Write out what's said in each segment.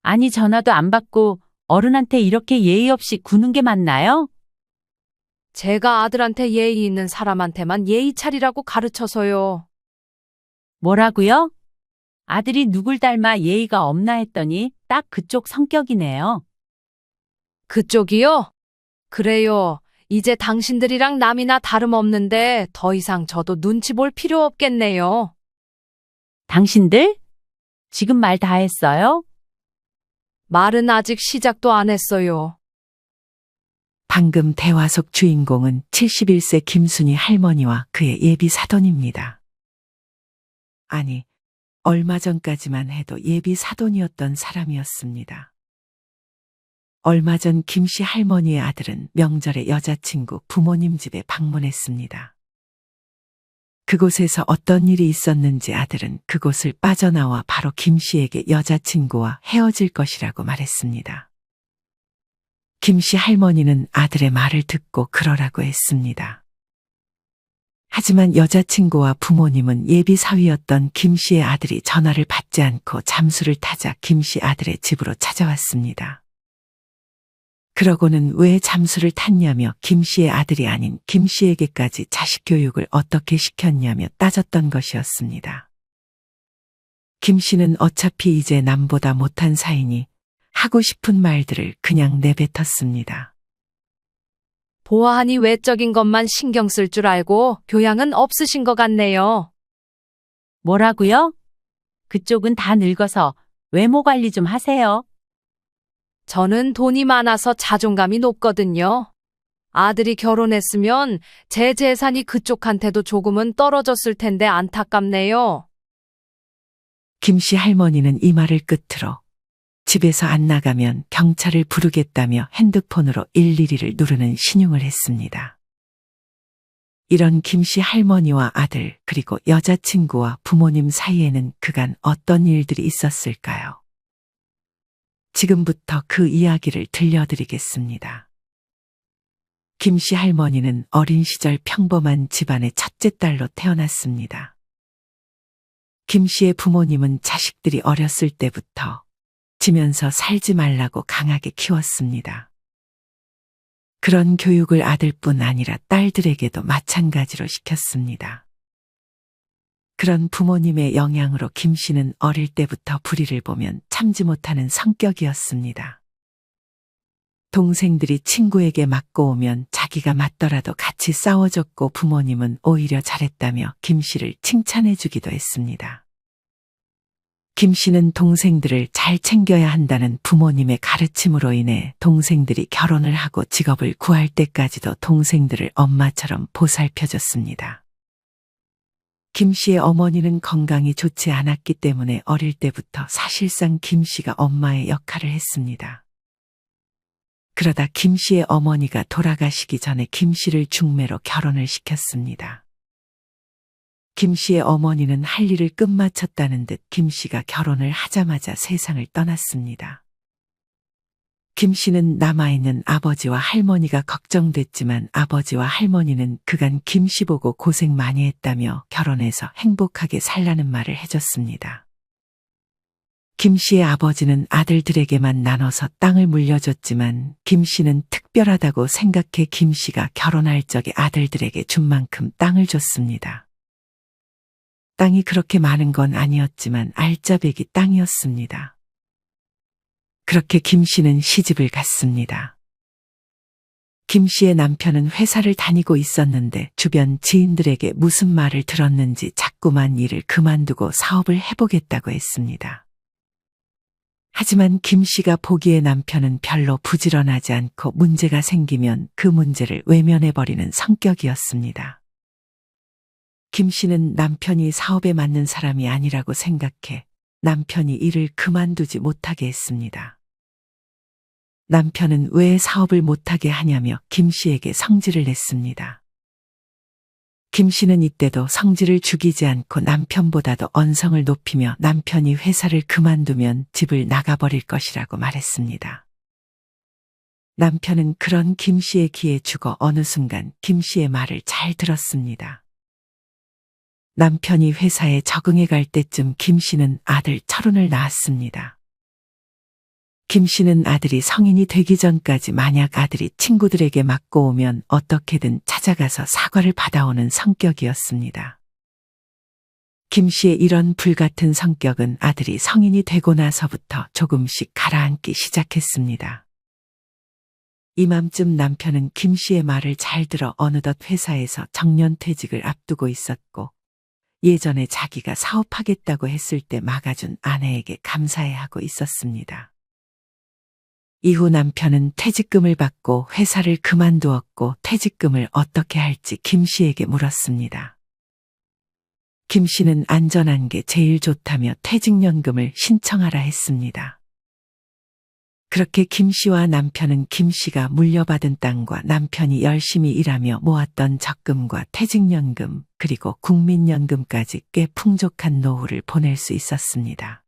아니, 전화도 안 받고 어른한테 이렇게 예의 없이 구는 게 맞나요? 제가 아들한테 예의 있는 사람한테만 예의 차리라고 가르쳐서요. 뭐라고요? 아들이 누굴 닮아 예의가 없나 했더니 딱 그쪽 성격이네요. 그쪽이요? 그래요. 이제 당신들이랑 남이나 다름없는데 더 이상 저도 눈치 볼 필요 없겠네요. 당신들? 지금 말 다 했어요? 말은 아직 시작도 안 했어요. 방금 대화 속 주인공은 71세 김순희 할머니와 그의 예비 사돈입니다. 아니, 얼마 전까지만 해도 예비 사돈이었던 사람이었습니다. 얼마 전 김씨 할머니의 아들은 명절에 여자친구 부모님 집에 방문했습니다. 그곳에서 어떤 일이 있었는지 아들은 그곳을 빠져나와 바로 김씨에게 여자친구와 헤어질 것이라고 말했습니다. 김씨 할머니는 아들의 말을 듣고 그러라고 했습니다. 하지만 여자친구와 부모님은 예비 사위였던 김씨의 아들이 전화를 받지 않고 잠수를 타자 김씨 아들의 집으로 찾아왔습니다. 그러고는 왜 잠수를 탔냐며 김씨의 아들이 아닌 김씨에게까지 자식 교육을 어떻게 시켰냐며 따졌던 것이었습니다. 김씨는 어차피 이제 남보다 못한 사이니 하고 싶은 말들을 그냥 내뱉었습니다. 보아하니 외적인 것만 신경 쓸 줄 알고 교양은 없으신 것 같네요. 뭐라고요? 그쪽은 다 늙어서 외모 관리 좀 하세요. 저는 돈이 많아서 자존감이 높거든요. 아들이 결혼했으면 제 재산이 그쪽한테도 조금은 떨어졌을 텐데 안타깝네요. 김씨 할머니는 이 말을 끝으로 집에서 안 나가면 경찰을 부르겠다며 핸드폰으로 112를 누르는 신용을 했습니다. 이런 김씨 할머니와 아들 그리고 여자친구와 부모님 사이에는 그간 어떤 일들이 있었을까요? 지금부터 그 이야기를 들려드리겠습니다. 김씨 할머니는 어린 시절 평범한 집안의 첫째 딸로 태어났습니다. 김씨의 부모님은 자식들이 어렸을 때부터 지면서 살지 말라고 강하게 키웠습니다. 그런 교육을 아들뿐 아니라 딸들에게도 마찬가지로 시켰습니다. 그런 부모님의 영향으로 김씨는 어릴 때부터 불의를 보면 참지 못하는 성격이었습니다. 동생들이 친구에게 맞고 오면 자기가 맞더라도 같이 싸워줬고 부모님은 오히려 잘했다며 김씨를 칭찬해 주기도 했습니다. 김씨는 동생들을 잘 챙겨야 한다는 부모님의 가르침으로 인해 동생들이 결혼을 하고 직업을 구할 때까지도 동생들을 엄마처럼 보살펴줬습니다. 김씨의 어머니는 건강이 좋지 않았기 때문에 어릴 때부터 사실상 김씨가 엄마의 역할을 했습니다. 그러다 김씨의 어머니가 돌아가시기 전에 김씨를 중매로 결혼을 시켰습니다. 김씨의 어머니는 할 일을 끝마쳤다는 듯 김씨가 결혼을 하자마자 세상을 떠났습니다. 김씨는 남아있는 아버지와 할머니가 걱정됐지만 아버지와 할머니는 그간 김씨 보고 고생 많이 했다며 결혼해서 행복하게 살라는 말을 해줬습니다. 김씨의 아버지는 아들들에게만 나눠서 땅을 물려줬지만 김씨는 특별하다고 생각해 김씨가 결혼할 적에 아들들에게 준 만큼 땅을 줬습니다. 땅이 그렇게 많은 건 아니었지만 알짜배기 땅이었습니다. 그렇게 김씨는 시집을 갔습니다. 김씨의 남편은 회사를 다니고 있었는데 주변 지인들에게 무슨 말을 들었는지 자꾸만 일을 그만두고 사업을 해보겠다고 했습니다. 하지만 김씨가 보기에 남편은 별로 부지런하지 않고 문제가 생기면 그 문제를 외면해버리는 성격이었습니다. 김씨는 남편이 사업에 맞는 사람이 아니라고 생각해 남편이 일을 그만두지 못하게 했습니다. 남편은 왜 사업을 못하게 하냐며 김씨에게 성질을 냈습니다. 김씨는 이때도 성질을 죽이지 않고 남편보다도 언성을 높이며 남편이 회사를 그만두면 집을 나가버릴 것이라고 말했습니다. 남편은 그런 김씨의 기에 죽어 어느 순간 김씨의 말을 잘 들었습니다. 남편이 회사에 적응해 갈 때쯤 김씨는 아들 철훈을 낳았습니다. 김 씨는 아들이 성인이 되기 전까지 만약 아들이 친구들에게 맞고 오면 어떻게든 찾아가서 사과를 받아오는 성격이었습니다. 김 씨의 이런 불같은 성격은 아들이 성인이 되고 나서부터 조금씩 가라앉기 시작했습니다. 이맘쯤 남편은 김 씨의 말을 잘 들어 어느덧 회사에서 정년퇴직을 앞두고 있었고, 예전에 자기가 사업하겠다고 했을 때 막아준 아내에게 감사해하고 있었습니다. 이후 남편은 퇴직금을 받고 회사를 그만두었고 퇴직금을 어떻게 할지 김 씨에게 물었습니다. 김 씨는 안전한 게 제일 좋다며 퇴직연금을 신청하라 했습니다. 그렇게 김 씨와 남편은 김 씨가 물려받은 땅과 남편이 열심히 일하며 모았던 적금과 퇴직연금 그리고 국민연금까지 꽤 풍족한 노후를 보낼 수 있었습니다.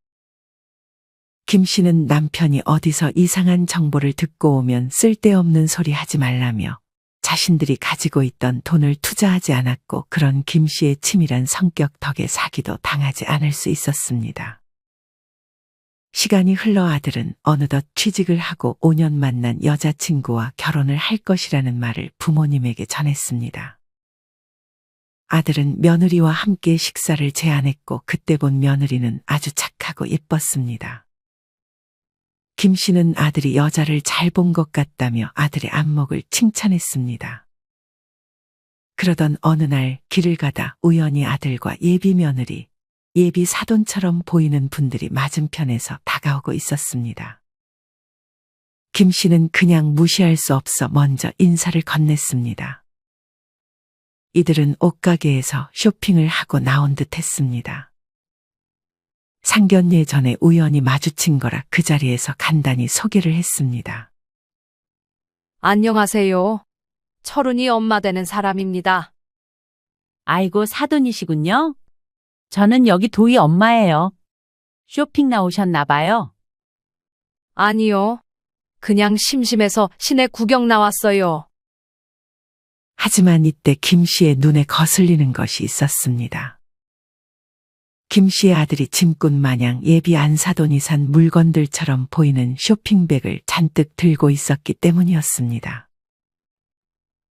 김 씨는 남편이 어디서 이상한 정보를 듣고 오면 쓸데없는 소리 하지 말라며 자신들이 가지고 있던 돈을 투자하지 않았고 그런 김 씨의 치밀한 성격 덕에 사기도 당하지 않을 수 있었습니다. 시간이 흘러 아들은 어느덧 취직을 하고 5년 만난 여자친구와 결혼을 할 것이라는 말을 부모님에게 전했습니다. 아들은 며느리와 함께 식사를 제안했고 그때 본 며느리는 아주 착하고 예뻤습니다. 김 씨는 아들이 여자를 잘 본 것 같다며 아들의 안목을 칭찬했습니다. 그러던 어느 날 길을 가다 우연히 아들과 예비 며느리, 예비 사돈처럼 보이는 분들이 맞은편에서 다가오고 있었습니다. 김 씨는 그냥 무시할 수 없어 먼저 인사를 건넸습니다. 이들은 옷가게에서 쇼핑을 하고 나온 듯 했습니다. 상견례 전에 우연히 마주친 거라 그 자리에서 간단히 소개를 했습니다. 안녕하세요. 철훈이 엄마 되는 사람입니다. 아이고, 사돈이시군요. 저는 여기 도희 엄마예요. 쇼핑 나오셨나 봐요. 아니요. 그냥 심심해서 시내 구경 나왔어요. 하지만 이때 김 씨의 눈에 거슬리는 것이 있었습니다. 김 씨의 아들이 짐꾼 마냥 예비 안사돈이 산 물건들처럼 보이는 쇼핑백을 잔뜩 들고 있었기 때문이었습니다.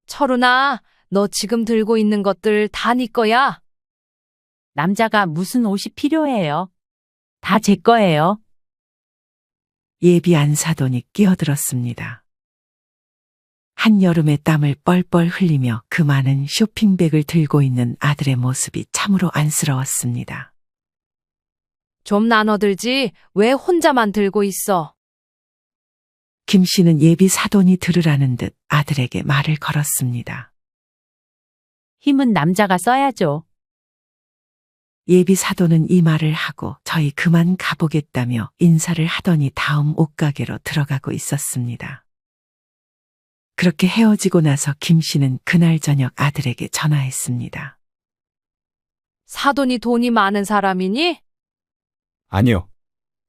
철훈아, 너 지금 들고 있는 것들 다 네 거야? 남자가 무슨 옷이 필요해요? 다 제 거예요. 예비 안사돈이 끼어들었습니다. 한여름의 땀을 뻘뻘 흘리며 그 많은 쇼핑백을 들고 있는 아들의 모습이 참으로 안쓰러웠습니다. 좀 나눠들지 왜 혼자만 들고 있어? 김 씨는 예비 사돈이 들으라는 듯 아들에게 말을 걸었습니다. 힘은 남자가 써야죠. 예비 사돈은 이 말을 하고 저희 그만 가보겠다며 인사를 하더니 다음 옷가게로 들어가고 있었습니다. 그렇게 헤어지고 나서 김 씨는 그날 저녁 아들에게 전화했습니다. 사돈이 돈이 많은 사람이니? 아니요.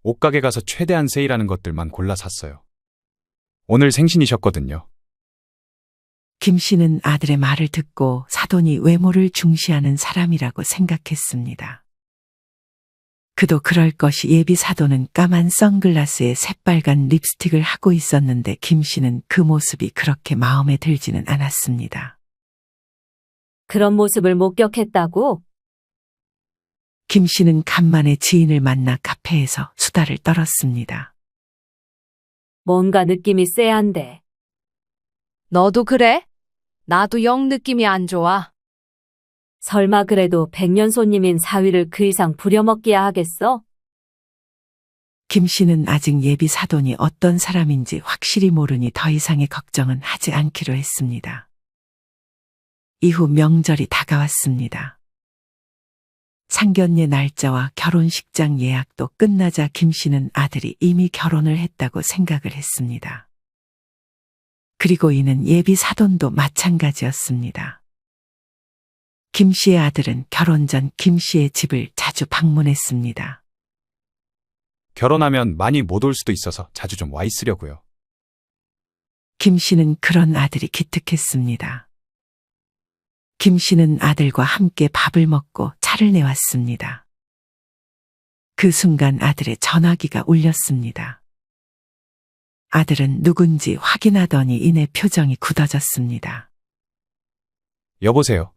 옷가게 가서 최대한 세일하는 것들만 골라 샀어요. 오늘 생신이셨거든요. 김 씨는 아들의 말을 듣고 사돈이 외모를 중시하는 사람이라고 생각했습니다. 그도 그럴 것이 예비 사돈은 까만 선글라스에 새빨간 립스틱을 하고 있었는데 김 씨는 그 모습이 그렇게 마음에 들지는 않았습니다. 그런 모습을 목격했다고? 김 씨는 간만에 지인을 만나 카페에서 수다를 떨었습니다. 뭔가 느낌이 쎄한데. 너도 그래? 나도 영 느낌이 안 좋아. 설마 그래도 백년 손님인 사위를 그 이상 부려먹기야 하겠어? 김 씨는 아직 예비 사돈이 어떤 사람인지 확실히 모르니 더 이상의 걱정은 하지 않기로 했습니다. 이후 명절이 다가왔습니다. 상견례 날짜와 결혼식장 예약도 끝나자 김 씨는 아들이 이미 결혼을 했다고 생각을 했습니다. 그리고 이는 예비 사돈도 마찬가지였습니다. 김 씨의 아들은 결혼 전 김 씨의 집을 자주 방문했습니다. 결혼하면 많이 못 올 수도 있어서 자주 좀 와 있으려고요. 김 씨는 그런 아들이 기특했습니다. 김 씨는 아들과 함께 밥을 먹고 차를 내왔습니다. 그 순간 아들의 전화기가 울렸습니다. 아들은 누군지 확인하더니 이내 표정이 굳어졌습니다. 여보세요.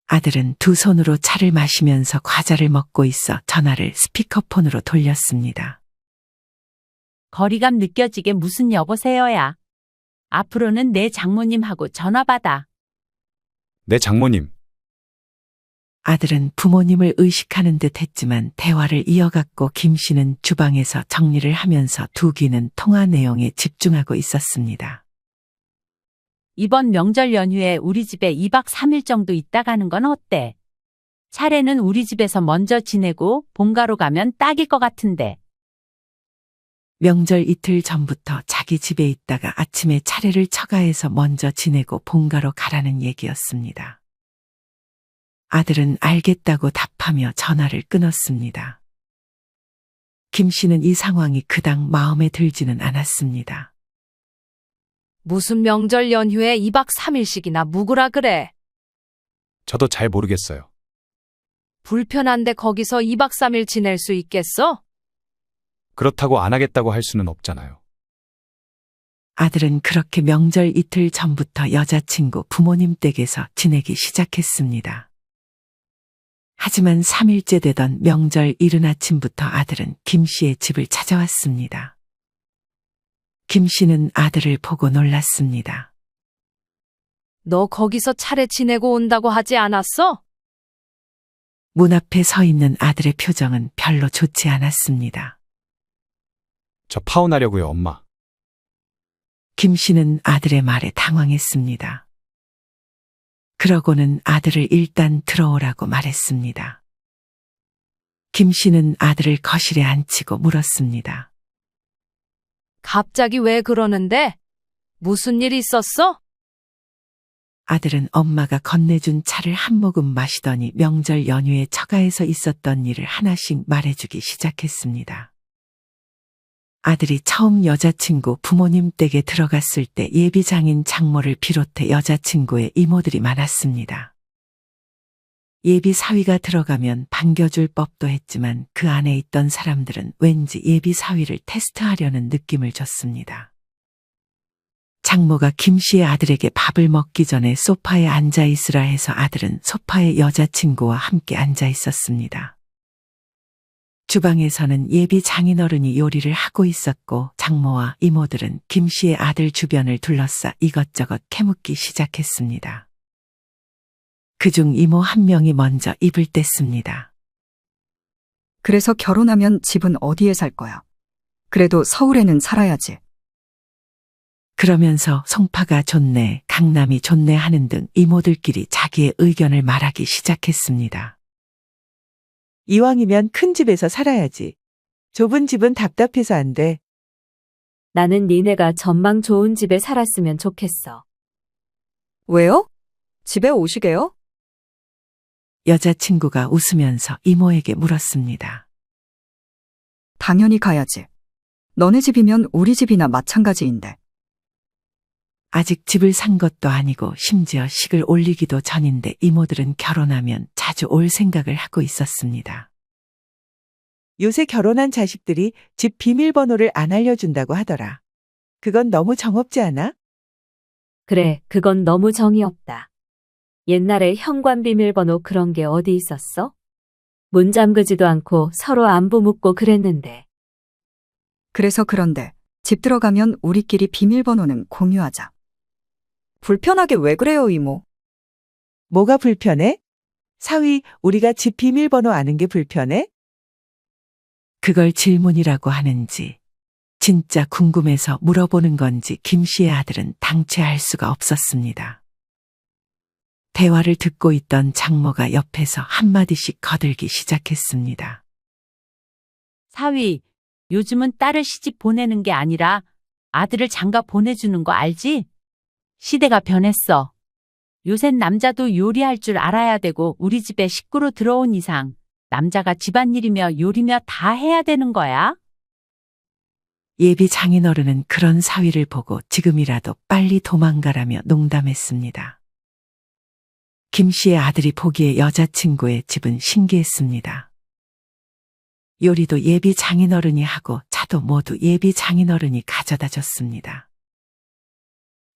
아들은 두 손으로 차를 마시면서 과자를 먹고 있어 전화를 스피커폰으로 돌렸습니다. 거리감 느껴지게 무슨 여보세요야. 앞으로는 내 장모님하고 전화 받아. 네, 장모님. 아들은 부모님을 의식하는 듯 했지만 대화를 이어갔고 김 씨는 주방에서 정리를 하면서 두 귀는 통화 내용에 집중하고 있었습니다. 이번 명절 연휴에 우리 집에 2박 3일 정도 있다 가는 건 어때? 차례는 우리 집에서 먼저 지내고 본가로 가면 딱일 것 같은데. 명절 이틀 전부터 자기 집에 있다가 아침에 차례를 처가해서 먼저 지내고 본가로 가라는 얘기였습니다. 아들은 알겠다고 답하며 전화를 끊었습니다. 김 씨는 이 상황이 그닥 마음에 들지는 않았습니다. 무슨 명절 연휴에 2박 3일씩이나 묵으라 그래. 저도 잘 모르겠어요. 불편한데 거기서 2박 3일 지낼 수 있겠어? 그렇다고 안 하겠다고 할 수는 없잖아요. 아들은 그렇게 명절 이틀 전부터 여자친구 부모님 댁에서 지내기 시작했습니다. 하지만 3일째 되던 명절 이른 아침부터 아들은 김 씨의 집을 찾아왔습니다. 김 씨는 아들을 보고 놀랐습니다. 너 거기서 차례 지내고 온다고 하지 않았어? 문 앞에 서 있는 아들의 표정은 별로 좋지 않았습니다. 저 파혼하려고요, 엄마. 김 씨는 아들의 말에 당황했습니다. 그러고는 아들을 일단 들어오라고 말했습니다. 김 씨는 아들을 거실에 앉히고 물었습니다. 갑자기 왜 그러는데? 무슨 일 있었어? 아들은 엄마가 건네준 차를 한 모금 마시더니 명절 연휴에 처가에서 있었던 일을 하나씩 말해주기 시작했습니다. 아들이 처음 여자친구 부모님 댁에 들어갔을 때 예비장인 장모를 비롯해 여자친구의 이모들이 많았습니다. 예비 사위가 들어가면 반겨줄 법도 했지만 그 안에 있던 사람들은 왠지 예비 사위를 테스트하려는 느낌을 줬습니다. 장모가 김 씨의 아들에게 밥을 먹기 전에 소파에 앉아 있으라 해서 아들은 소파에 여자친구와 함께 앉아 있었습니다. 주방에서는 예비 장인어른이 요리를 하고 있었고 장모와 이모들은 김 씨의 아들 주변을 둘러싸 이것저것 캐묻기 시작했습니다. 그중 이모 한 명이 먼저 입을 뗐습니다. 그래서 결혼하면 집은 어디에 살 거야? 그래도 서울에는 살아야지. 그러면서 송파가 좋네, 강남이 좋네 하는 등 이모들끼리 자기의 의견을 말하기 시작했습니다. 이왕이면 큰 집에서 살아야지. 좁은 집은 답답해서 안 돼. 나는 니네가 전망 좋은 집에 살았으면 좋겠어. 왜요? 집에 오시게요? 여자친구가 웃으면서 이모에게 물었습니다. 당연히 가야지. 너네 집이면 우리 집이나 마찬가지인데. 아직 집을 산 것도 아니고 심지어 식을 올리기도 전인데 이모들은 결혼하면 자주 올 생각을 하고 있었습니다. 요새 결혼한 자식들이 집 비밀번호를 안 알려준다고 하더라. 그건 너무 정없지 않아? 그래, 그건 너무 정이 없다. 옛날에 현관 비밀번호 그런 게 어디 있었어? 문 잠그지도 않고 서로 안부 묻고 그랬는데. 그래서 그런데 집 들어가면 우리끼리 비밀번호는 공유하자. 불편하게 왜 그래요, 이모? 뭐가 불편해? 사위, 우리가 집 비밀번호 아는 게 불편해? 그걸 질문이라고 하는지 진짜 궁금해서 물어보는 건지 김 씨의 아들은 당최 알 수가 없었습니다. 대화를 듣고 있던 장모가 옆에서 한마디씩 거들기 시작했습니다. 사위, 요즘은 딸을 시집 보내는 게 아니라 아들을 장가 보내주는 거 알지? 시대가 변했어. 요샌 남자도 요리할 줄 알아야 되고 우리 집에 식구로 들어온 이상 남자가 집안일이며 요리며 다 해야 되는 거야. 예비 장인어른은 그런 사위를 보고 지금이라도 빨리 도망가라며 농담했습니다. 김 씨의 아들이 보기에 여자친구의 집은 신기했습니다. 요리도 예비 장인어른이 하고 해도 모두 예비 장인어른이 가져다 줬습니다.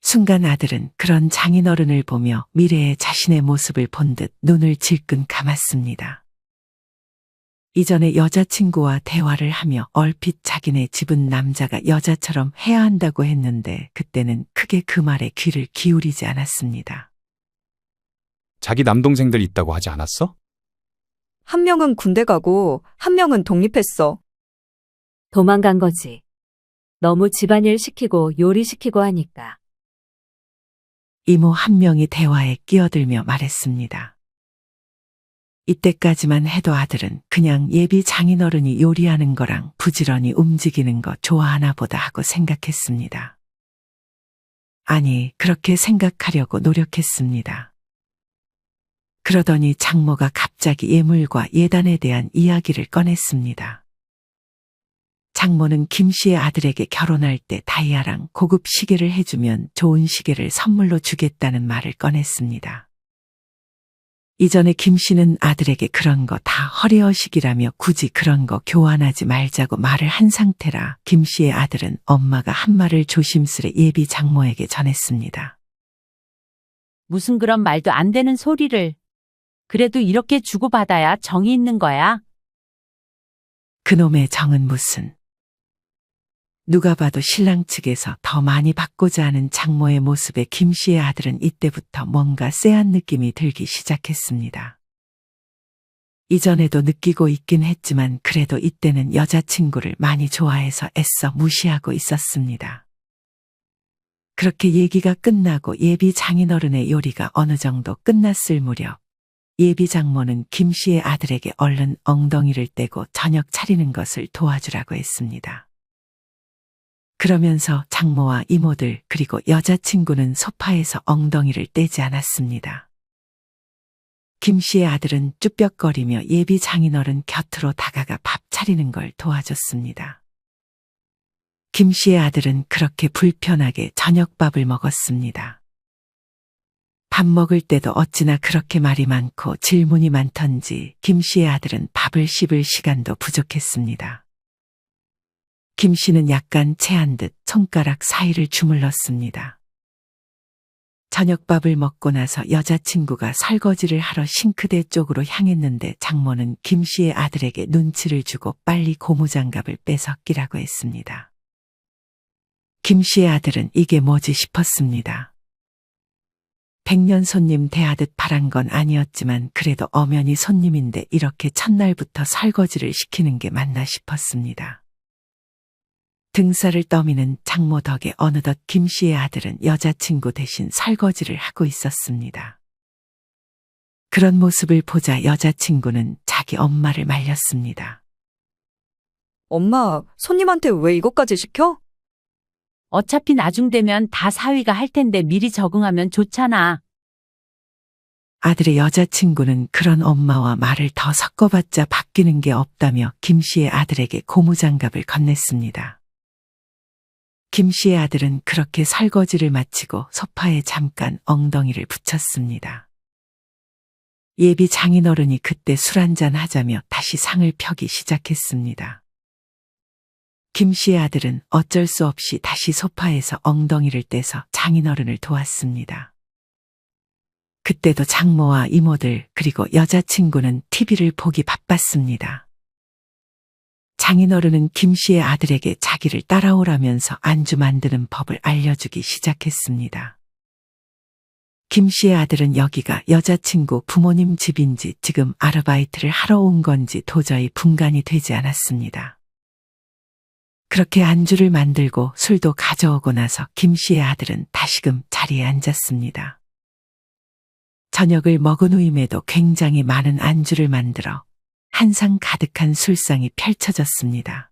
순간 아들은 그런 장인어른을 보며 미래의 자신의 모습을 본 듯 눈을 질끈 감았습니다. 이전에 여자친구와 대화를 하며 얼핏 자기네 집은 남자가 여자처럼 해야 한다고 했는데 그때는 크게 그 말에 귀를 기울이지 않았습니다. 자기 남동생들 있다고 하지 않았어? 한 명은 군대 가고 한 명은 독립했어. 도망간 거지. 너무 집안일 시키고 요리 시키고 하니까. 이모 한 명이 대화에 끼어들며 말했습니다. 이때까지만 해도 아들은 그냥 예비 장인어른이 요리하는 거랑 부지런히 움직이는 거 좋아하나 보다 하고 생각했습니다. 아니, 그렇게 생각하려고 노력했습니다. 그러더니 장모가 갑자기 예물과 예단에 대한 이야기를 꺼냈습니다. 장모는 김 씨의 아들에게 결혼할 때 다이아랑 고급 시계를 해주면 좋은 시계를 선물로 주겠다는 말을 꺼냈습니다. 이전에 김 씨는 아들에게 그런 거 다 허리허식이라며 굳이 그런 거 교환하지 말자고 말을 한 상태라 김 씨의 아들은 엄마가 한 말을 조심스레 예비 장모에게 전했습니다. 무슨 그런 말도 안 되는 소리를. 그래도 이렇게 주고받아야 정이 있는 거야. 그놈의 정은 무슨. 누가 봐도 신랑 측에서 더 많이 받고자 하는 장모의 모습에 김 씨의 아들은 이때부터 뭔가 쎄한 느낌이 들기 시작했습니다. 이전에도 느끼고 있긴 했지만 그래도 이때는 여자친구를 많이 좋아해서 애써 무시하고 있었습니다. 그렇게 얘기가 끝나고 예비 장인어른의 요리가 어느 정도 끝났을 무렵 예비 장모는 김 씨의 아들에게 얼른 엉덩이를 떼고 저녁 차리는 것을 도와주라고 했습니다. 그러면서 장모와 이모들 그리고 여자친구는 소파에서 엉덩이를 떼지 않았습니다. 김 씨의 아들은 쭈뼛거리며 예비 장인어른 곁으로 다가가 밥 차리는 걸 도와줬습니다. 김 씨의 아들은 그렇게 불편하게 저녁밥을 먹었습니다. 밥 먹을 때도 어찌나 그렇게 말이 많고 질문이 많던지 김 씨의 아들은 밥을 씹을 시간도 부족했습니다. 김 씨는 약간 체한 듯 손가락 사이를 주물렀습니다. 저녁밥을 먹고 나서 여자친구가 설거지를 하러 싱크대 쪽으로 향했는데 장모는 김 씨의 아들에게 눈치를 주고 빨리 고무장갑을 빼서 끼라고 했습니다. 김 씨의 아들은 이게 뭐지 싶었습니다. 백년 손님 대하듯 바란 건 아니었지만 그래도 엄연히 손님인데 이렇게 첫날부터 설거지를 시키는 게 맞나 싶었습니다. 등살을 떠미는 장모 덕에 어느덧 김 씨의 아들은 여자친구 대신 설거지를 하고 있었습니다. 그런 모습을 보자 여자친구는 자기 엄마를 말렸습니다. 엄마, 손님한테 왜 이것까지 시켜? 어차피 나중 되면 다 사위가 할 텐데 미리 적응하면 좋잖아. 아들의 여자친구는 그런 엄마와 말을 더 섞어봤자 바뀌는 게 없다며 김 씨의 아들에게 고무장갑을 건넸습니다. 김 씨의 아들은 그렇게 설거지를 마치고 소파에 잠깐 엉덩이를 붙였습니다. 예비 장인어른이 그때 술 한잔 하자며 다시 상을 펴기 시작했습니다. 김 씨의 아들은 어쩔 수 없이 다시 소파에서 엉덩이를 떼서 장인어른을 도왔습니다. 그때도 장모와 이모들 그리고 여자친구는 TV를 보기 바빴습니다. 장인어른은 김 씨의 아들에게 자기를 따라오라면서 안주 만드는 법을 알려주기 시작했습니다. 김 씨의 아들은 여기가 여자친구 부모님 집인지 지금 아르바이트를 하러 온 건지 도저히 분간이 되지 않았습니다. 그렇게 안주를 만들고 술도 가져오고 나서 김 씨의 아들은 다시금 자리에 앉았습니다. 저녁을 먹은 후임에도 굉장히 많은 안주를 만들어 한상 가득한 술상이 펼쳐졌습니다.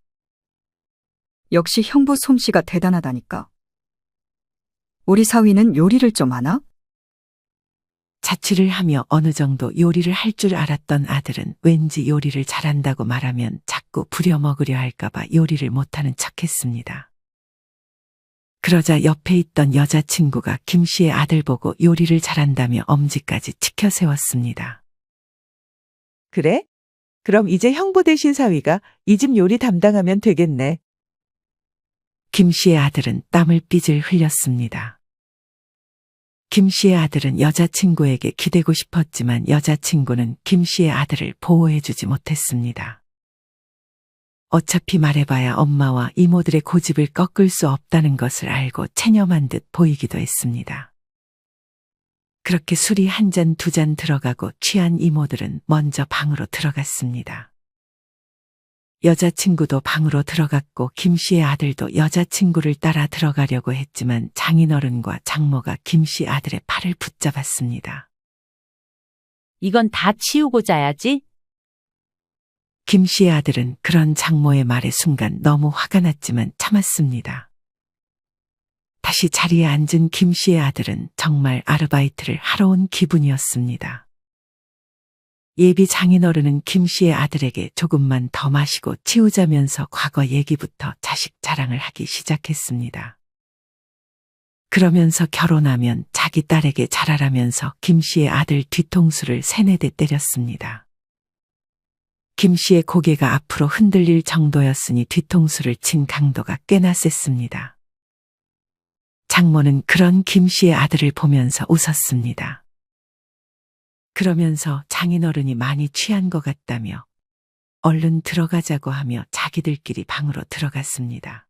역시 형부 솜씨가 대단하다니까. 우리 사위는 요리를 좀 하나? 자취를 하며 어느 정도 요리를 할 줄 알았던 아들은 왠지 요리를 잘한다고 말하면 자꾸 부려먹으려 할까봐 요리를 못하는 척했습니다. 그러자 옆에 있던 여자친구가 김 씨의 아들 보고 요리를 잘한다며 엄지까지 치켜 세웠습니다. 그래? 그럼 이제 형부 대신 사위가 이 집 요리 담당하면 되겠네. 김 씨의 아들은 땀을 삐질 흘렸습니다. 김 씨의 아들은 여자친구에게 기대고 싶었지만 여자친구는 김 씨의 아들을 보호해주지 못했습니다. 어차피 말해봐야 엄마와 이모들의 고집을 꺾을 수 없다는 것을 알고 체념한 듯 보이기도 했습니다. 그렇게 술이 한 잔 두 잔 들어가고 취한 이모들은 먼저 방으로 들어갔습니다. 여자친구도 방으로 들어갔고 김 씨의 아들도 여자친구를 따라 들어가려고 했지만 장인어른과 장모가 김 씨 아들의 팔을 붙잡았습니다. 이건 다 치우고 자야지. 김 씨의 아들은 그런 장모의 말에 순간 너무 화가 났지만 참았습니다. 다시 자리에 앉은 김 씨의 아들은 정말 아르바이트를 하러 온 기분이었습니다. 예비 장인어른은 김 씨의 아들에게 조금만 더 마시고 치우자면서 과거 얘기부터 자식 자랑을 하기 시작했습니다. 그러면서 결혼하면 자기 딸에게 잘하라면서 김 씨의 아들 뒤통수를 3-4대 때렸습니다. 김 씨의 고개가 앞으로 흔들릴 정도였으니 뒤통수를 친 강도가 꽤나 셌습니다. 장모는 그런 김 씨의 아들을 보면서 웃었습니다. 그러면서 장인어른이 많이 취한 것 같다며 얼른 들어가자고 하며 자기들끼리 방으로 들어갔습니다.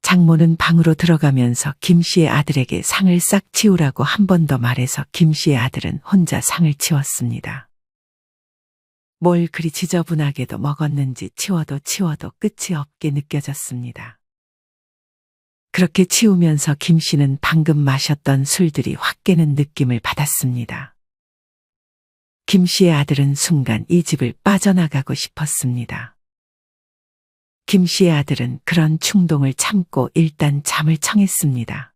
장모는 방으로 들어가면서 김 씨의 아들에게 상을 싹 치우라고 한 번 더 말해서 김 씨의 아들은 혼자 상을 치웠습니다. 뭘 그리 지저분하게도 먹었는지 치워도 끝이 없게 느껴졌습니다. 그렇게 치우면서 김 씨는 방금 마셨던 술들이 확 깨는 느낌을 받았습니다. 김 씨의 아들은 순간 이 집을 빠져나가고 싶었습니다. 김 씨의 아들은 그런 충동을 참고 일단 잠을 청했습니다.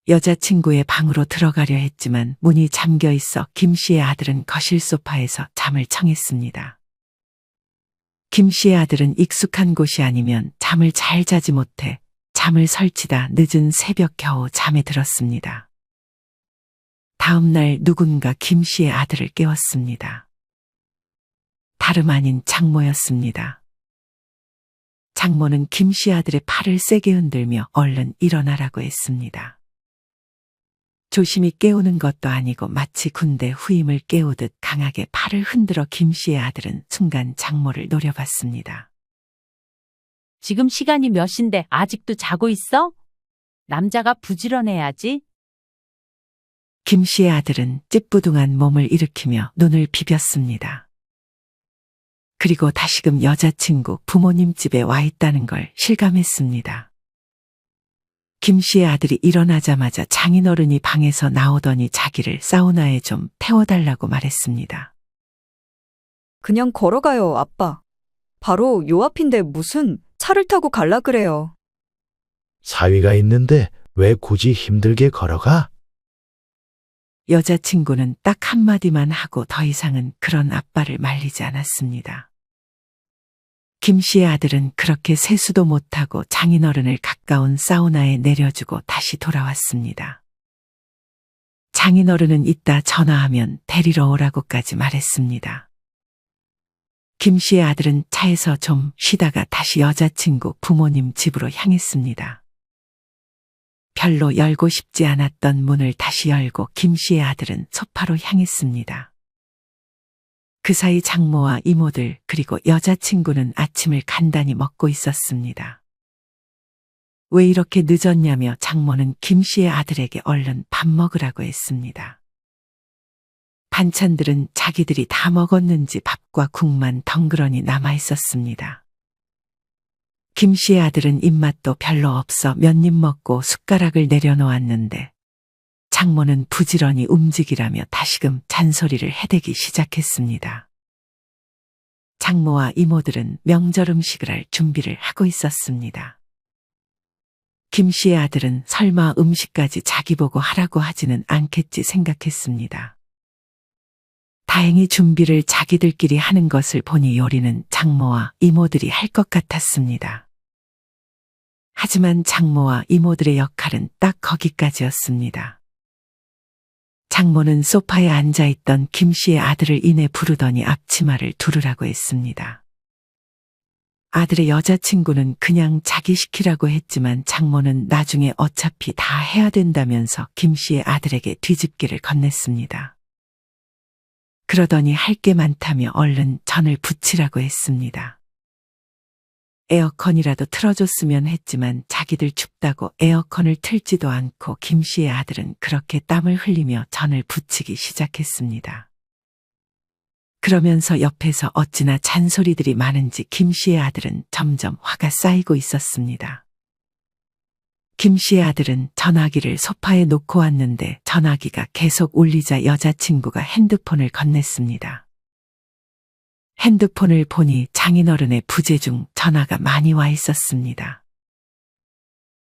여자친구의 방으로 들어가려 했지만 문이 잠겨 있어 김 씨의 아들은 거실 소파에서 잠을 청했습니다. 김 씨의 아들은 익숙한 곳이 아니면 잠을 잘 자지 못해 잠을 설치다 늦은 새벽 겨우 잠에 들었습니다. 다음 날 누군가 김 씨의 아들을 깨웠습니다. 다름 아닌 장모였습니다. 장모는 김 씨 아들의 팔을 세게 흔들며 얼른 일어나라고 했습니다. 조심히 깨우는 것도 아니고 마치 군대 후임을 깨우듯 강하게 팔을 흔들어 김 씨의 아들은 순간 장모를 노려봤습니다. 지금 시간이 몇 시인데 아직도 자고 있어? 남자가 부지런해야지. 김 씨의 아들은 찌뿌둥한 몸을 일으키며 눈을 비볐습니다. 그리고 다시금 여자친구 부모님 집에 와 있다는 걸 실감했습니다. 김 씨의 아들이 일어나자마자 장인어른이 방에서 나오더니 자기를 사우나에 좀 태워달라고 말했습니다. 그냥 걸어가요, 아빠. 바로 요 앞인데 무슨 차를 타고 갈라 그래요. 사위가 있는데 왜 굳이 힘들게 걸어가? 여자친구는 딱 한마디만 하고 더 이상은 그런 아빠를 말리지 않았습니다. 김 씨의 아들은 그렇게 세수도 못하고 장인어른을 가까운 사우나에 내려주고 다시 돌아왔습니다. 장인어른은 이따 전화하면 데리러 오라고까지 말했습니다. 김 씨의 아들은 차에서 좀 쉬다가 다시 여자친구 부모님 집으로 향했습니다. 별로 열고 싶지 않았던 문을 다시 열고 김 씨의 아들은 소파로 향했습니다. 그 사이 장모와 이모들 그리고 여자친구는 아침을 간단히 먹고 있었습니다. 왜 이렇게 늦었냐며 장모는 김 씨의 아들에게 얼른 밥 먹으라고 했습니다. 반찬들은 자기들이 다 먹었는지 밥과 국만 덩그러니 남아 있었습니다. 김 씨의 아들은 입맛도 별로 없어 몇 입 먹고 숟가락을 내려놓았는데 장모는 부지런히 움직이라며 다시금 잔소리를 해대기 시작했습니다. 장모와 이모들은 명절 음식을 할 준비를 하고 있었습니다. 김 씨의 아들은 설마 음식까지 자기 보고 하라고 하지는 않겠지 생각했습니다. 다행히 준비를 자기들끼리 하는 것을 보니 요리는 장모와 이모들이 할 것 같았습니다. 하지만 장모와 이모들의 역할은 딱 거기까지였습니다. 장모는 소파에 앉아있던 김 씨의 아들을 이내 부르더니 앞치마를 두르라고 했습니다. 아들의 여자친구는 그냥 자기 시키라고 했지만 장모는 나중에 어차피 다 해야 된다면서 김 씨의 아들에게 뒤집기를 건넸습니다. 그러더니 할 게 많다며 얼른 전을 부치라고 했습니다. 에어컨이라도 틀어줬으면 했지만 자기들 춥다고 에어컨을 틀지도 않고 김 씨의 아들은 그렇게 땀을 흘리며 전을 부치기 시작했습니다. 그러면서 옆에서 어찌나 잔소리들이 많은지 김 씨의 아들은 점점 화가 쌓이고 있었습니다. 김 씨의 아들은 전화기를 소파에 놓고 왔는데 전화기가 계속 울리자 여자친구가 핸드폰을 건넸습니다. 핸드폰을 보니 장인어른의 부재 중 전화가 많이 와 있었습니다.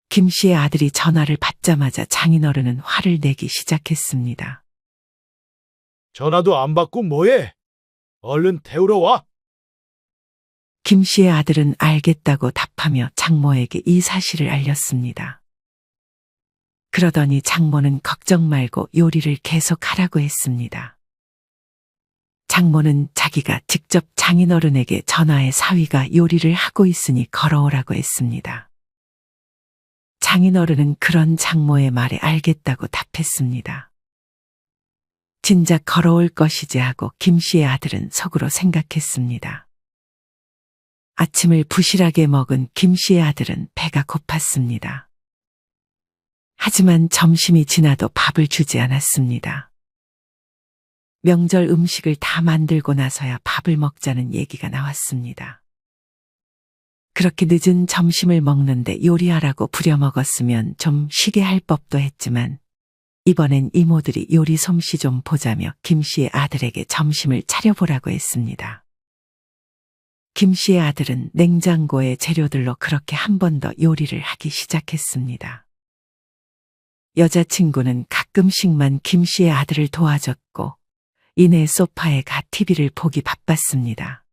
김 씨의 아들이 전화를 받자마자 장인어른은 화를 내기 시작했습니다. 전화도 안 받고 뭐해? 얼른 태우러 와. 김 씨의 아들은 알겠다고 답하며 장모에게 이 사실을 알렸습니다. 그러더니 장모는 걱정 말고 요리를 계속 하라고 했습니다. 장모는 자기가 직접 장인어른에게 전화해 사위가 요리를 하고 있으니 걸어오라고 했습니다. 장인어른은 그런 장모의 말에 알겠다고 답했습니다. 진작 걸어올 것이지 하고 김 씨의 아들은 속으로 생각했습니다. 아침을 부실하게 먹은 김 씨의 아들은 배가 고팠습니다. 하지만 점심이 지나도 밥을 주지 않았습니다. 명절 음식을 다 만들고 나서야 밥을 먹자는 얘기가 나왔습니다. 그렇게 늦은 점심을 먹는데 요리하라고 부려먹었으면 좀 쉬게 할 법도 했지만 이번엔 이모들이 요리 솜씨 좀 보자며 김 씨의 아들에게 점심을 차려보라고 했습니다. 김 씨의 아들은 냉장고의 재료들로 그렇게 한 번 더 요리를 하기 시작했습니다. 여자친구는 가끔씩만 김 씨의 아들을 도와줬고 이내 소파에 가 TV를 보기 바빴습니다.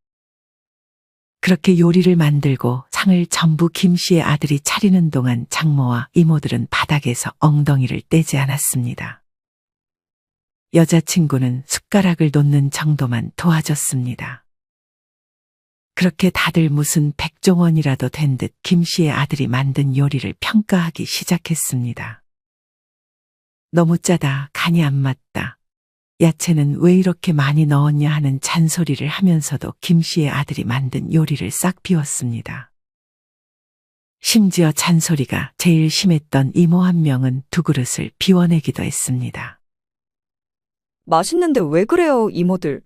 그렇게 요리를 만들고 상을 전부 김 씨의 아들이 차리는 동안 장모와 이모들은 바닥에서 엉덩이를 떼지 않았습니다. 여자친구는 숟가락을 놓는 정도만 도와줬습니다. 그렇게 다들 무슨 백종원이라도 된 듯 김 씨의 아들이 만든 요리를 평가하기 시작했습니다. 너무 짜다, 간이 안 맞다. 야채는 왜 이렇게 많이 넣었냐 하는 잔소리를 하면서도 김 씨의 아들이 만든 요리를 싹 비웠습니다. 심지어 잔소리가 제일 심했던 이모 한 명은 두 그릇을 비워내기도 했습니다. 맛있는데 왜 그래요, 이모들?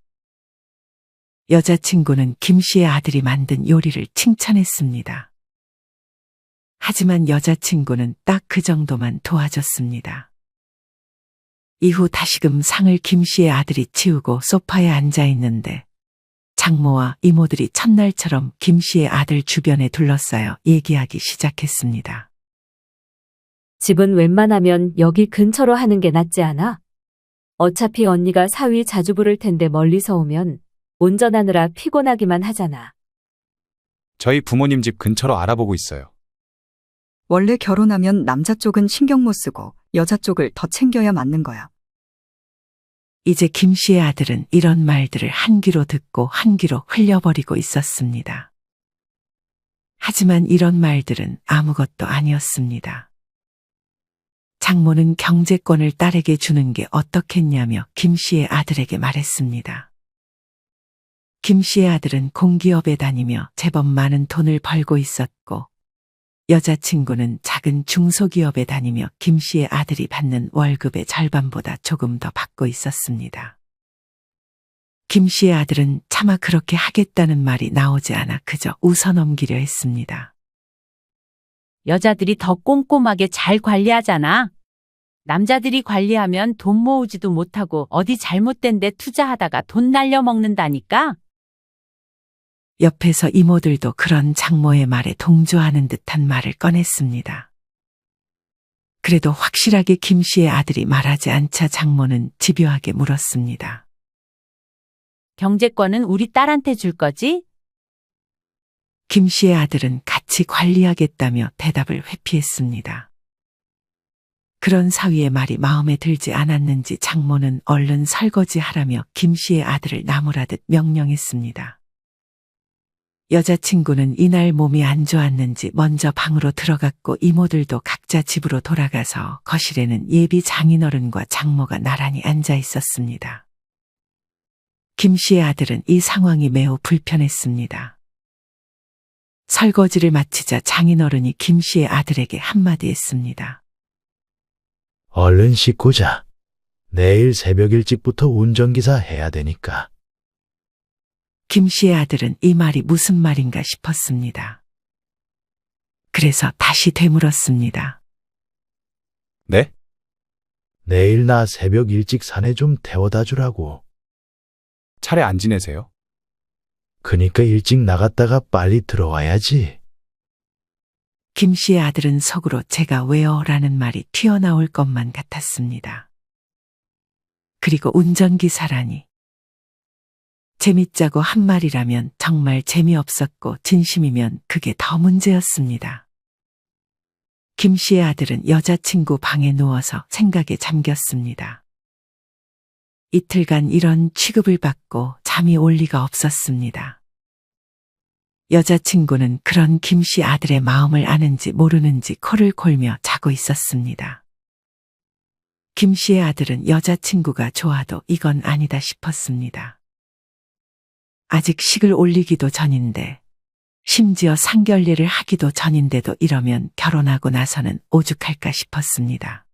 여자친구는 김 씨의 아들이 만든 요리를 칭찬했습니다. 하지만 여자친구는 딱 그 정도만 도와줬습니다. 이후 다시금 상을 김 씨의 아들이 치우고 소파에 앉아 있는데 장모와 이모들이 첫날처럼 김 씨의 아들 주변에 둘러싸여 얘기하기 시작했습니다. 집은 웬만하면 여기 근처로 하는 게 낫지 않아? 어차피 언니가 사위 자주 부를 텐데 멀리서 오면 운전하느라 피곤하기만 하잖아. 저희 부모님 집 근처로 알아보고 있어요. 원래 결혼하면 남자 쪽은 신경 못 쓰고 여자 쪽을 더 챙겨야 맞는 거야. 이제 김 씨의 아들은 이런 말들을 한 귀로 듣고 한 귀로 흘려버리고 있었습니다. 하지만 이런 말들은 아무것도 아니었습니다. 장모는 경제권을 딸에게 주는 게 어떻겠냐며 김 씨의 아들에게 말했습니다. 김 씨의 아들은 공기업에 다니며 제법 많은 돈을 벌고 있었고 여자친구는 작은 중소기업에 다니며 김 씨의 아들이 받는 월급의 절반보다 조금 더 받고 있었습니다. 김 씨의 아들은 차마 그렇게 하겠다는 말이 나오지 않아 그저 웃어넘기려 했습니다. 여자들이 더 꼼꼼하게 잘 관리하잖아. 남자들이 관리하면 돈 모으지도 못하고 어디 잘못된 데 투자하다가 돈 날려먹는다니까? 옆에서 이모들도 그런 장모의 말에 동조하는 듯한 말을 꺼냈습니다. 그래도 확실하게 김 씨의 아들이 말하지 않자 장모는 집요하게 물었습니다. 경제권은 우리 딸한테 줄 거지? 김 씨의 아들은 같이 관리하겠다며 대답을 회피했습니다. 그런 사위의 말이 마음에 들지 않았는지 장모는 얼른 설거지하라며 김 씨의 아들을 나무라듯 명령했습니다. 여자친구는 이날 몸이 안 좋았는지 먼저 방으로 들어갔고 이모들도 각자 집으로 돌아가서 거실에는 예비 장인어른과 장모가 나란히 앉아 있었습니다. 김 씨의 아들은 이 상황이 매우 불편했습니다. 설거지를 마치자 장인어른이 김 씨의 아들에게 한마디 했습니다. 얼른 씻고 자. 내일 새벽 일찍부터 운전기사 해야 되니까. 김 씨의 아들은 이 말이 무슨 말인가 싶었습니다. 그래서 다시 되물었습니다. 네? 내일 나 새벽 일찍 산에 좀 태워다 주라고. 차례 안 지내세요? 그니까 일찍 나갔다가 빨리 들어와야지. 김 씨의 아들은 속으로 제가 왜요? 라는 말이 튀어나올 것만 같았습니다. 그리고 운전기사라니. 재밌자고 한 말이라면 정말 재미없었고 진심이면 그게 더 문제였습니다. 김 씨의 아들은 여자친구 방에 누워서 생각에 잠겼습니다. 이틀간 이런 취급을 받고 잠이 올 리가 없었습니다. 여자친구는 그런 김 씨 아들의 마음을 아는지 모르는지 코를 골며 자고 있었습니다. 김 씨의 아들은 여자친구가 좋아도 이건 아니다 싶었습니다. 아직 식을 올리기도 전인데, 심지어 상견례를 하기도 전인데도 이러면 결혼하고 나서는 오죽할까 싶었습니다.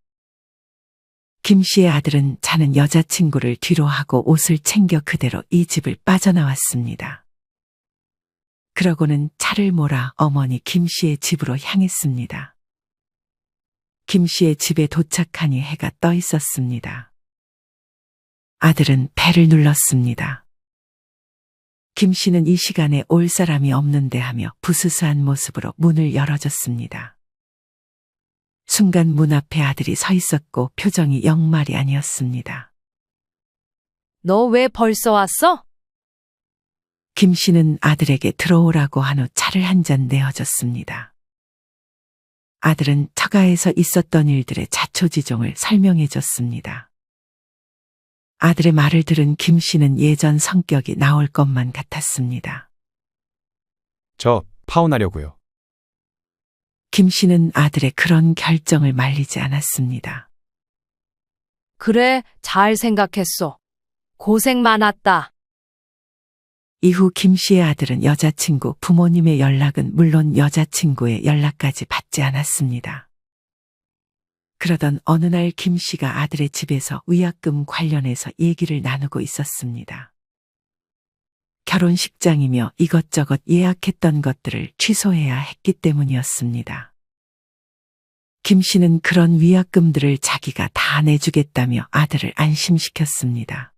김 씨의 아들은 자는 여자친구를 뒤로 하고 옷을 챙겨 그대로 이 집을 빠져나왔습니다. 그러고는 차를 몰아 어머니 김 씨의 집으로 향했습니다. 김 씨의 집에 도착하니 해가 떠 있었습니다. 아들은 배를 눌렀습니다. 김 씨는 이 시간에 올 사람이 없는데 하며 부스스한 모습으로 문을 열어줬습니다. 순간 문 앞에 아들이 서 있었고 표정이 영말이 아니었습니다. 너 왜 벌써 왔어? 김 씨는 아들에게 들어오라고 한 후 차를 한 잔 내어줬습니다. 아들은 처가에서 있었던 일들의 자초지종을 설명해 줬습니다. 아들의 말을 들은 김 씨는 예전 성격이 나올 것만 같았습니다. 저 파혼하려고요. 김 씨는 아들의 그런 결정을 말리지 않았습니다. 그래, 잘 생각했어. 고생 많았다. 이후 김 씨의 아들은 여자친구 부모님의 연락은 물론 여자친구의 연락까지 받지 않았습니다. 그러던 어느 날 김 씨가 아들의 집에서 위약금 관련해서 얘기를 나누고 있었습니다. 결혼식장이며 이것저것 예약했던 것들을 취소해야 했기 때문이었습니다. 김 씨는 그런 위약금들을 자기가 다 내주겠다며 아들을 안심시켰습니다.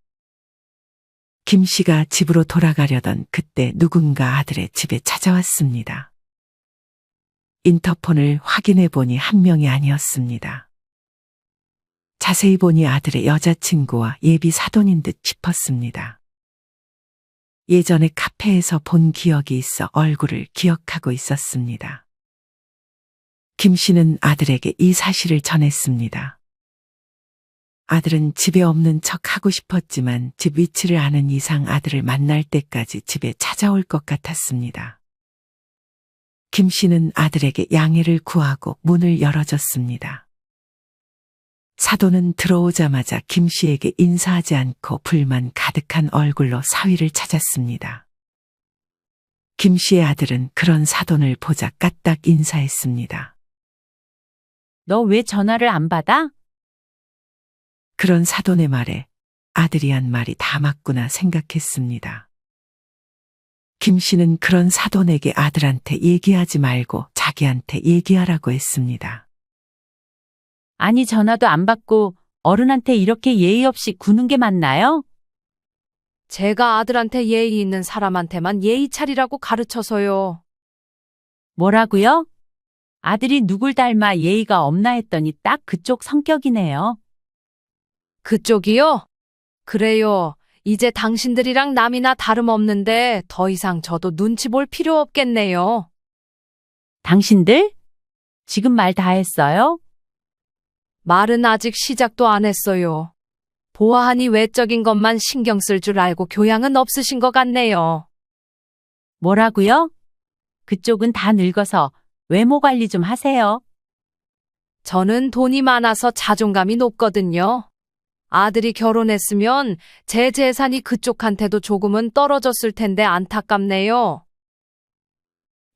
김 씨가 집으로 돌아가려던 그때 누군가 아들의 집에 찾아왔습니다. 인터폰을 확인해 보니 한 명이 아니었습니다. 자세히 보니 아들의 여자친구와 예비 사돈인 듯 싶었습니다. 예전에 카페에서 본 기억이 있어 얼굴을 기억하고 있었습니다. 김 씨는 아들에게 이 사실을 전했습니다. 아들은 집에 없는 척 하고 싶었지만 집 위치를 아는 이상 아들을 만날 때까지 집에 찾아올 것 같았습니다. 김 씨는 아들에게 양해를 구하고 문을 열어줬습니다. 사돈은 들어오자마자 김 씨에게 인사하지 않고 불만 가득한 얼굴로 사위를 찾았습니다. 김 씨의 아들은 그런 사돈을 보자 까딱 인사했습니다. 너 왜 전화를 안 받아? 그런 사돈의 말에 아들이 한 말이 다 맞구나 생각했습니다. 김 씨는 그런 사돈에게 아들한테 얘기하지 말고 자기한테 얘기하라고 했습니다. 아니 전화도 안 받고 어른한테 이렇게 예의 없이 구는 게 맞나요? 제가 아들한테 예의 있는 사람한테만 예의 차리라고 가르쳐서요. 뭐라고요? 아들이 누굴 닮아 예의가 없나 했더니 딱 그쪽 성격이네요. 그쪽이요? 그래요. 이제 당신들이랑 남이나 다름없는데 더 이상 저도 눈치 볼 필요 없겠네요. 당신들? 지금 말 다 했어요? 말은 아직 시작도 안 했어요. 보아하니 외적인 것만 신경 쓸 줄 알고 교양은 없으신 것 같네요. 뭐라고요? 그쪽은 다 늙어서 외모 관리 좀 하세요. 저는 돈이 많아서 자존감이 높거든요. 아들이 결혼했으면 제 재산이 그쪽한테도 조금은 떨어졌을 텐데 안타깝네요.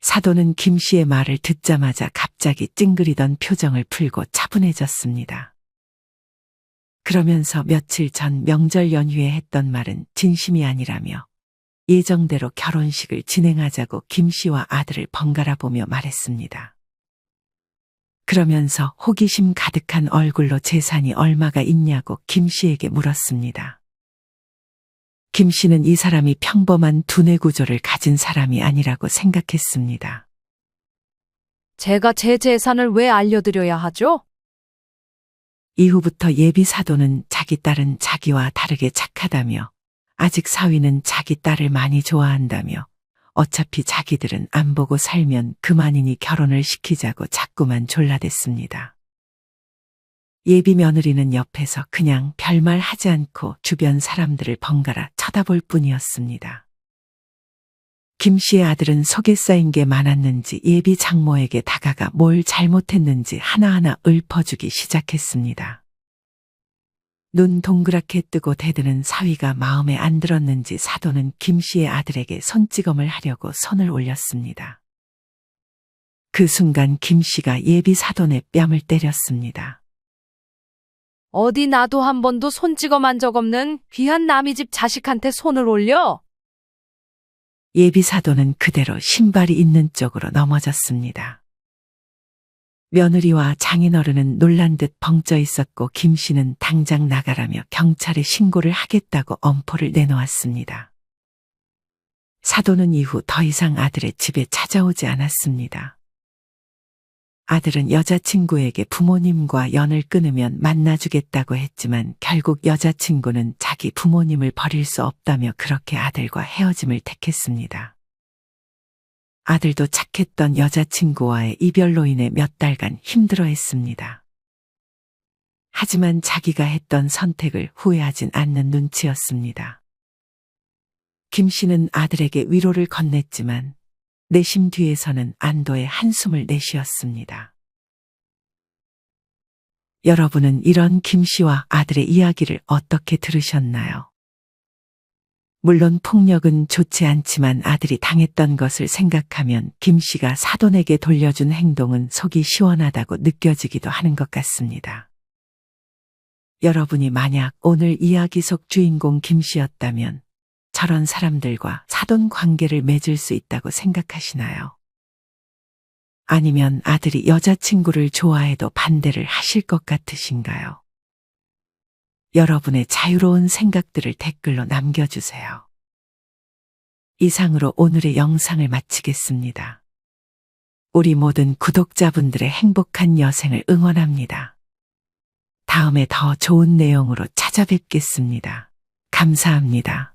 사돈은 김 씨의 말을 듣자마자 갑자기 찡그리던 표정을 풀고 차분해졌습니다. 그러면서 며칠 전 명절 연휴에 했던 말은 진심이 아니라며 예정대로 결혼식을 진행하자고 김 씨와 아들을 번갈아 보며 말했습니다. 그러면서 호기심 가득한 얼굴로 재산이 얼마가 있냐고 김 씨에게 물었습니다. 김 씨는 이 사람이 평범한 두뇌 구조를 가진 사람이 아니라고 생각했습니다. 제가 제 재산을 왜 알려드려야 하죠? 이후부터 예비 사돈은 자기 딸은 자기와 다르게 착하다며 아직 사위는 자기 딸을 많이 좋아한다며 어차피 자기들은 안 보고 살면 그만이니 결혼을 시키자고 자꾸만 졸라댔습니다. 예비 며느리는 옆에서 그냥 별말 하지 않고 주변 사람들을 번갈아 쳐다볼 뿐이었습니다. 김 씨의 아들은 속에 쌓인 게 많았는지 예비 장모에게 다가가 뭘 잘못했는지 하나하나 읊어주기 시작했습니다. 눈 동그랗게 뜨고 대드는 사위가 마음에 안 들었는지 사돈은 김 씨의 아들에게 손찌검을 하려고 손을 올렸습니다. 그 순간 김 씨가 예비 사돈의 뺨을 때렸습니다. 어디 나도 한 번도 손 찍어만 적 없는 귀한 남의 집 자식한테 손을 올려? 예비 사돈은 그대로 신발이 있는 쪽으로 넘어졌습니다. 며느리와 장인어른은 놀란 듯 벙쪄 있었고 김 씨는 당장 나가라며 경찰에 신고를 하겠다고 엄포를 내놓았습니다. 사돈은 이후 더 이상 아들의 집에 찾아오지 않았습니다. 아들은 여자친구에게 부모님과 연을 끊으면 만나주겠다고 했지만 결국 여자친구는 자기 부모님을 버릴 수 없다며 그렇게 아들과 헤어짐을 택했습니다. 아들도 착했던 여자친구와의 이별로 인해 몇 달간 힘들어했습니다. 하지만 자기가 했던 선택을 후회하진 않는 눈치였습니다. 김 씨는 아들에게 위로를 건넸지만 내심 뒤에서는 안도의 한숨을 내쉬었습니다. 여러분은 이런 김 씨와 아들의 이야기를 어떻게 들으셨나요? 물론 폭력은 좋지 않지만 아들이 당했던 것을 생각하면 김 씨가 사돈에게 돌려준 행동은 속이 시원하다고 느껴지기도 하는 것 같습니다. 여러분이 만약 오늘 이야기 속 주인공 김 씨였다면 저런 사람들과 사돈 관계를 맺을 수 있다고 생각하시나요? 아니면 아들이 여자친구를 좋아해도 반대를 하실 것 같으신가요? 여러분의 자유로운 생각들을 댓글로 남겨주세요. 이상으로 오늘의 영상을 마치겠습니다. 우리 모든 구독자분들의 행복한 여생을 응원합니다. 다음에 더 좋은 내용으로 찾아뵙겠습니다. 감사합니다.